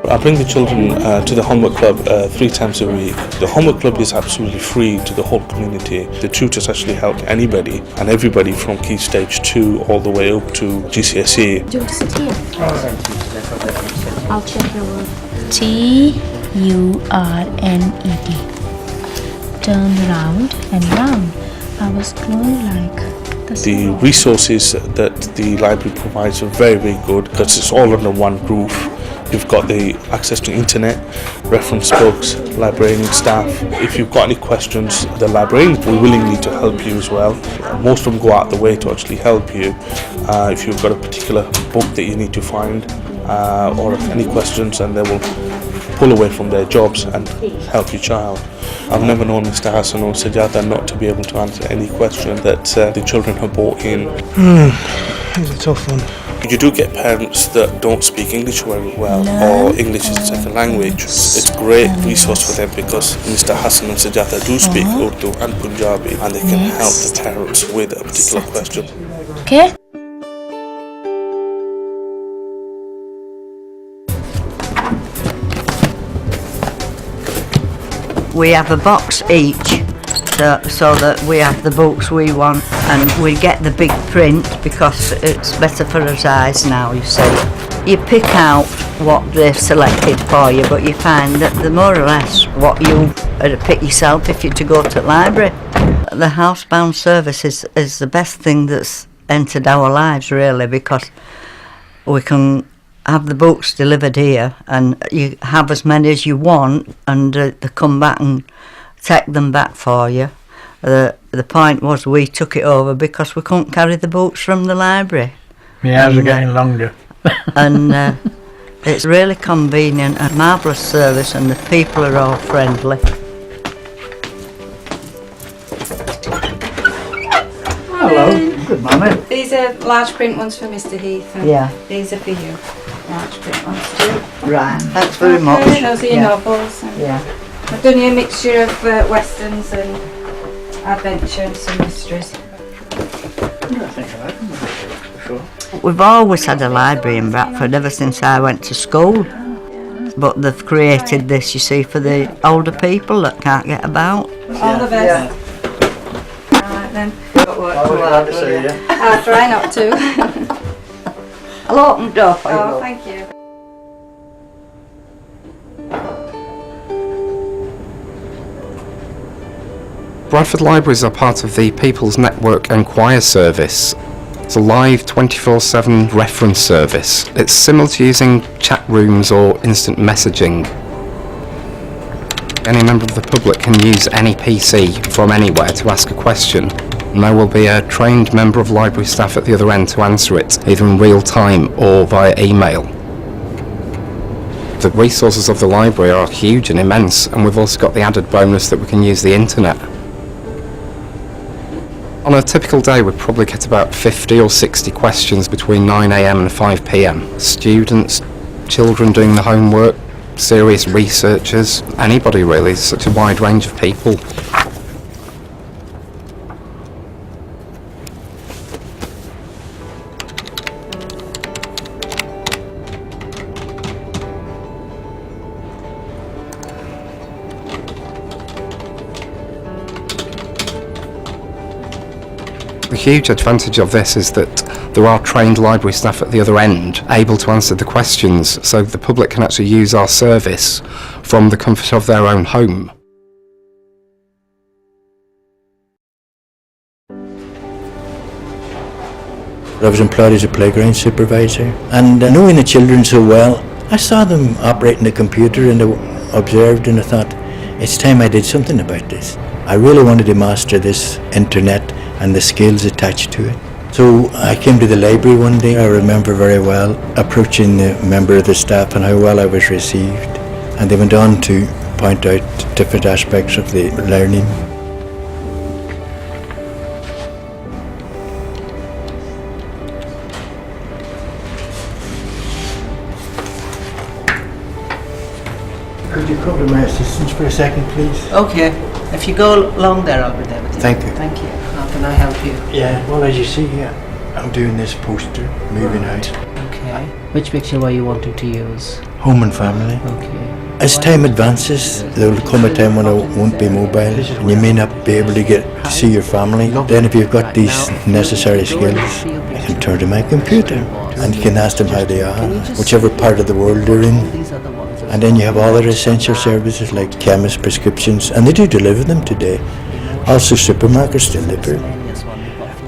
I bring the children to the homework club 3 times a week. The homework club is absolutely free to the whole community. The tutors actually help anybody and everybody from Key Stage 2 all the way up to GCSE. Do you want to sit here? I'll check your word. T-U-R-N-E-D. Turn round and round. I was going like this. The resources that the library provides are very, very good because it's all under one roof. You've got the access to internet, reference books, librarian staff. If you've got any questions, the librarian will willingly to help you as well. Most of them go out the way to actually help you if you've got a particular book that you need to find or any questions, and they will pull away from their jobs and help your child. I've never known Mr. Hassan or Sajada not to be able to answer any question that the children have brought in. It's a tough one. You do get parents that don't speak English very well or English is a second language. It's a great resource for them because Mr. Hassan and Sajada do speak Urdu and Punjabi, and they can help the parents with a particular question. Okay. We have a box each so that we have the books we want, and we get the big print because it's better for our eyes now, you see. You pick out what they've selected for you, but you find that they're more or less what you pick yourself if you're to go to the library. The housebound service is the best thing that's entered our lives, really, because we can have the books delivered here and you have as many as you want, and they come back and take them back for you. The point was we took it over because we couldn't carry the books from the library. My hours are getting longer. And it's really convenient, a marvellous service, and the people are all friendly. Hello, good morning. These are large print ones for Mr. Heath, and Yeah. these are for you. Large print ones too. Right, thanks very much. Those are your novels. And Yeah. I've done you a mixture of westerns and adventure and some mysteries. I think I've had them before. We've always had a library in Bradford ever since I went to school. But they've created this, you see, for the older people that can't get about. All the best. Alright then. Glad to see you. I'll try not to. I'll open the door for you. Oh, thank you. Bradford Libraries are part of the People's Network Enquire service. It's a live 24/7 reference service. It's similar to using chat rooms or instant messaging. Any member of the public can use any PC from anywhere to ask a question, and there will be a trained member of library staff at the other end to answer it, either in real time or via email. The resources of the library are huge and immense, and we've also got the added bonus that we can use the internet. On a typical day, we probably get about 50 or 60 questions between 9 AM and 5 PM. Students, children doing the homework, serious researchers, anybody really. It's such a wide range of people. The huge advantage of this is that there are trained library staff at the other end able to answer the questions, so the public can actually use our service from the comfort of their own home. I was employed as a playground supervisor, and knowing the children so well, I saw them operating the computer and observed, and I thought, it's time I did something about this. I really wanted to master this internet and the skills attached to it. So I came to the library one day. I remember very well approaching the member of the staff and how well I was received, and they went on to point out different aspects of the learning. Could you come to my assistance for a second, please? Okay. If you go along there, I'll be there with you. Thank you. Thank you. How can I help you? Yeah, well, as you see here, I'm doing this poster, moving house. Okay. Which picture were you wanting to use? home and family. As time advances, there will come a time when I won't be mobile and you may not be able to get to see your family. Then if you've got these necessary skills, you can turn to my computer and you can ask them how they are, whichever part of the world they're in. And then you have all the essential services like chemists, prescriptions, and they do deliver them today. Also supermarkets deliver.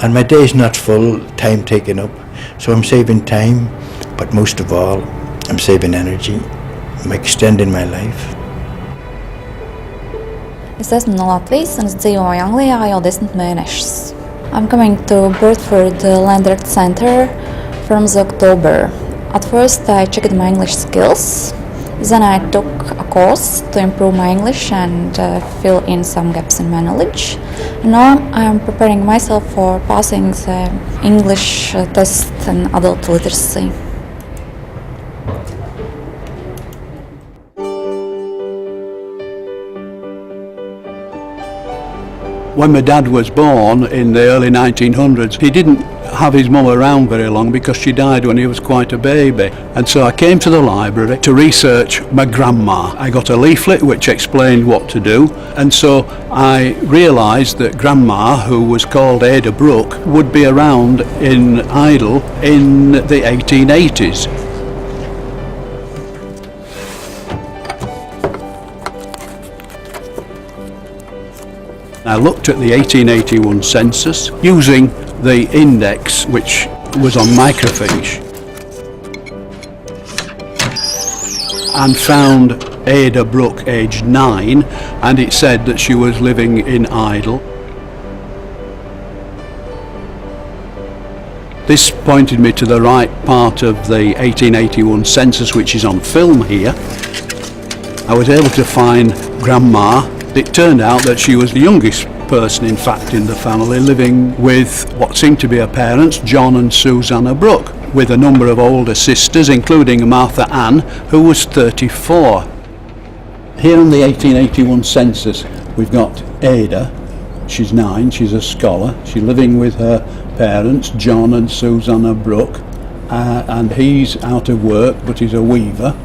And my day is not full, time taken up, so I'm saving time, but most of all, I'm saving energy. I'm extending my life. Es esmu no Latvijas un es dzīvoju Anglijā jau 10 mēnešus. I'm coming to Bradford Library Center from October. At first I checked my English skills. Then I took a course to improve my English and fill in some gaps in my knowledge. Now I am preparing myself for passing the English test and adult literacy. When my dad was born in the early 1900s, he didn't have his mum around very long because she died when he was quite a baby. And so I came to the library to research my grandma. I got a leaflet which explained what to do, and so I realised that grandma, who was called Ada Brooke, would be around in Idle in the 1880s. I looked at the 1881 census using the index which was on microfiche and found Ada Brooke aged 9, and it said that she was living in Idle. This pointed me to the right part of the 1881 census, which is on film here. I was able to find Grandma. It turned out that she was the youngest person, in fact, in the family, living with what seemed to be her parents, John and Susanna Brooke, with a number of older sisters, including Martha Ann, who was 34. Here on the 1881 census, we've got Ada. She's 9, she's a scholar. She's living with her parents, John and Susanna Brooke, and he's out of work, but he's a weaver,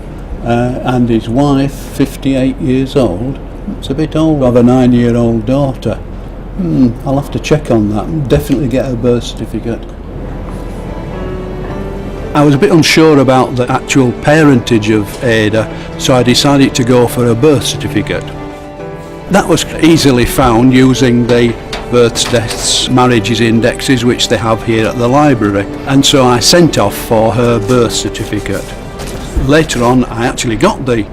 and his wife, 58 years old. It's a bit old. I have a 9-year-old daughter. I'll have to check on that. Definitely get her birth certificate. I was a bit unsure about the actual parentage of Ada, so I decided to go for a birth certificate. That was easily found using the births, deaths, marriages indexes which they have here at the library, and so I sent off for her birth certificate. Later on I actually got the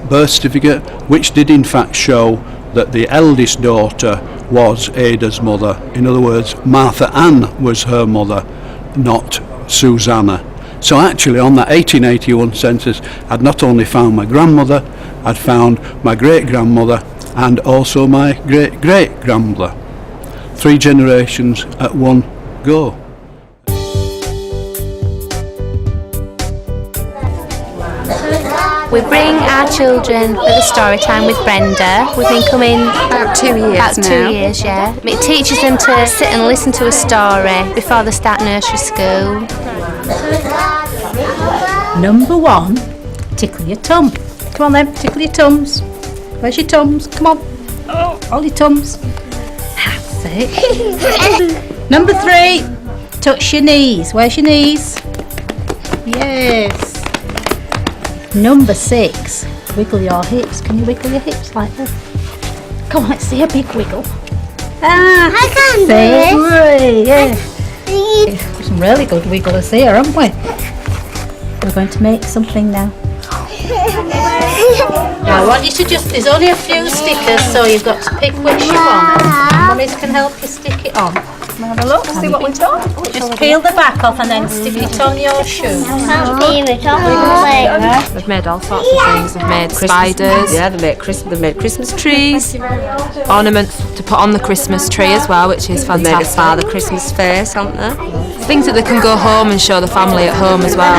birth certificate, which did in fact show that the eldest daughter was Ada's mother. In other words, Martha Ann was her mother, not Susanna. So actually on that 1881 census, I'd not only found my grandmother, I'd found my great-grandmother and also my great-great-grandmother. 3 generations at one go. We bring our children for the story time with Brenda. We've been coming about 2 years about now. 2 years, yeah. It teaches them to sit and listen to a story before they start nursery school. Number 1, tickle your tum. Come on then, tickle your tums. Where's your tums? Come on. Oh, all your tums. That's it. Number 3, touch your knees. Where's your knees? Yes. Number 6, wiggle your hips. Can you wiggle your hips like this? Come on, let's see a big wiggle. I can do it. Yeah. Some really good wigglers here, haven't we? We're going to make something now. Now I want you to there's only a few stickers, so you've got to pick which you want. Mummies can help you stick it on. Have a look, see what we've done. Just peel the back off and then stick it on your shoe. They've made all sorts of things. They've made spiders. Yeah, they made Christmas trees, ornaments to put on the Christmas tree as well, which is fantastic. They made a Father Christmas face, haven't they? Things that they can go home and show the family at home as well.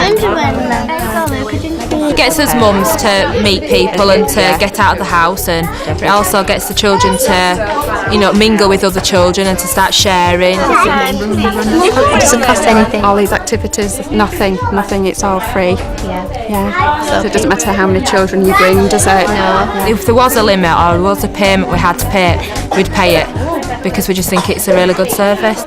gets us mums to meet people and to get out of the house, and it also gets the children to, you know, mingle with other children and to start sharing. It doesn't cost anything. All these activities, nothing, it's all free. So it doesn't matter how many children you bring, does it? No. If there was a limit or there was a payment we had to pay, we'd pay it because we just think it's a really good service.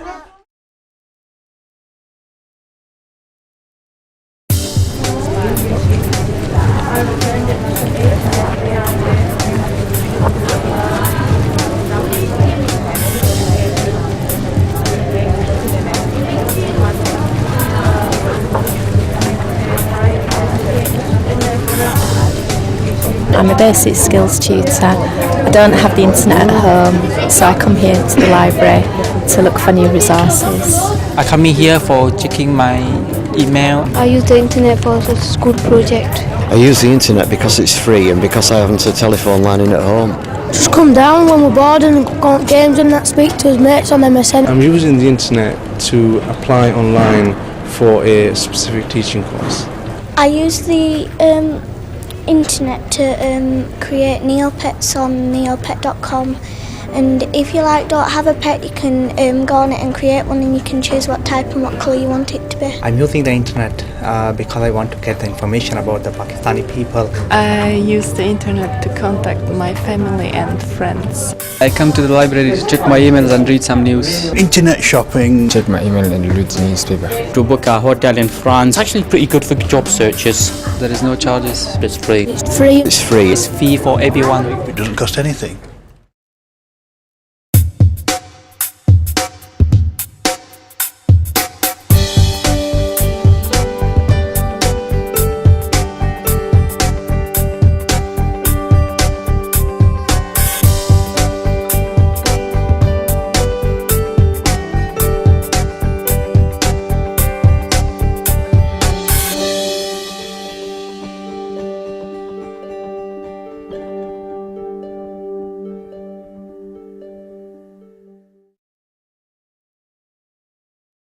I'm a basic skills tutor. I don't have the internet at home, so I come here to the library to look for new resources. I come in here for checking my email. I use the internet for a school project. I use the internet because it's free and because I haven't a telephone line in at home. Just come down when we're bored and go on games and that, speak to his mates on MSN. I'm using the internet to apply online for a specific teaching course. I use the internet to create Neopets on neopet.com, and if you don't have a pet, you can go on it and create one, and you can choose what type and what colour you want it to be. I'm using the internet because I want to get the information about the Pakistani people. I use the internet to contact my family and friends. I come to the library to check my emails and read some news. Internet shopping. Check my email and read the newspaper. To book a hotel in France. It's actually pretty good for job searches. There is no charges. It's free. It's free. It's free. It's free for everyone. It doesn't cost anything.